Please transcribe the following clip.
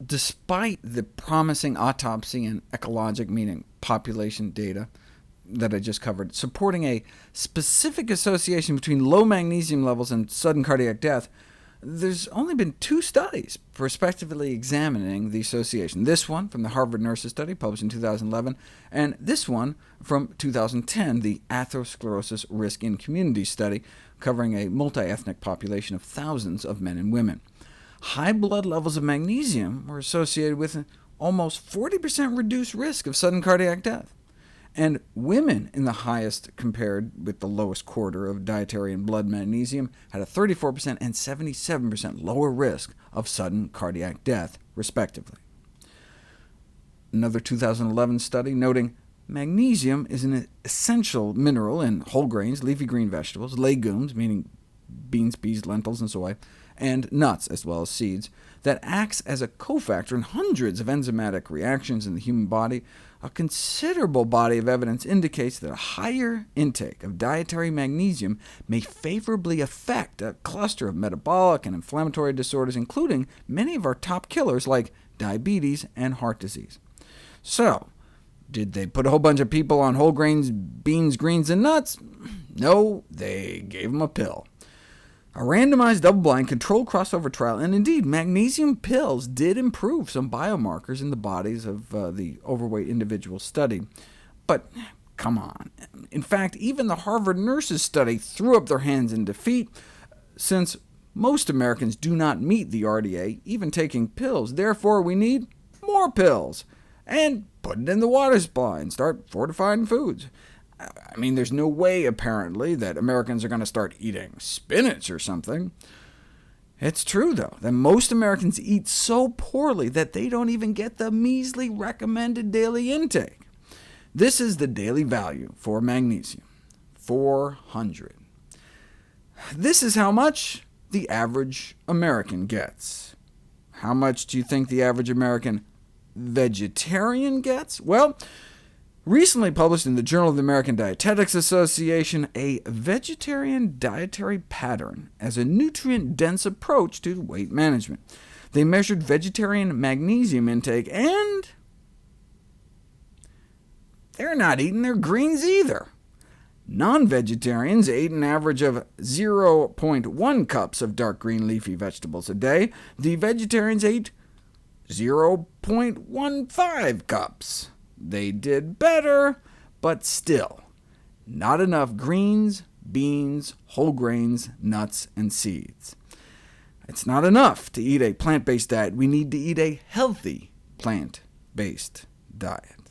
despite the promising autopsy and ecologic, meaning population data, that I just covered, supporting a specific association between low magnesium levels and sudden cardiac death, there's only been 2 studies prospectively examining the association. This one from the Harvard Nurses Study, published in 2011, and this one from 2010, the Atherosclerosis Risk in Communities Study, covering a multi-ethnic population of thousands of men and women. High blood levels of magnesium were associated with an almost 40% reduced risk of sudden cardiac death. And women in the highest compared with the lowest quarter of dietary and blood magnesium had a 34% and 77% lower risk of sudden cardiac death, respectively. Another 2011 study noting magnesium is an essential mineral in whole grains, leafy green vegetables, legumes, meaning beans, peas, lentils, and soy, and nuts, as well as seeds, that acts as a cofactor in hundreds of enzymatic reactions in the human body. A considerable body of evidence indicates that a higher intake of dietary magnesium may favorably affect a cluster of metabolic and inflammatory disorders, including many of our top killers like diabetes and heart disease. So, did they put a whole bunch of people on whole grains, beans, greens, and nuts? No, they gave them a pill. A randomized double-blind controlled crossover trial, and indeed magnesium pills did improve some biomarkers in the bodies of the overweight individuals studied. But come on. In fact, even the Harvard Nurses Study threw up their hands in defeat, since most Americans do not meet the RDA, even taking pills. Therefore, we need more pills, and put it in the water supply and start fortifying foods. I mean, there's no way, apparently, that Americans are going to start eating spinach or something. It's true, though, that most Americans eat so poorly that they don't even get the measly recommended daily intake. This is the daily value for magnesium, 400. This is how much the average American gets. How much do you think the average American vegetarian gets? Well, recently published in the Journal of the American Dietetics Association, a vegetarian dietary pattern as a nutrient-dense approach to weight management. They measured vegetarian magnesium intake, and they're not eating their greens either. Non-vegetarians ate an average of 0.1 cups of dark green leafy vegetables a day. The vegetarians ate 0.15 cups. They did better, but still, not enough greens, beans, whole grains, nuts, and seeds. It's not enough to eat a plant-based diet. We need to eat a healthy plant-based diet.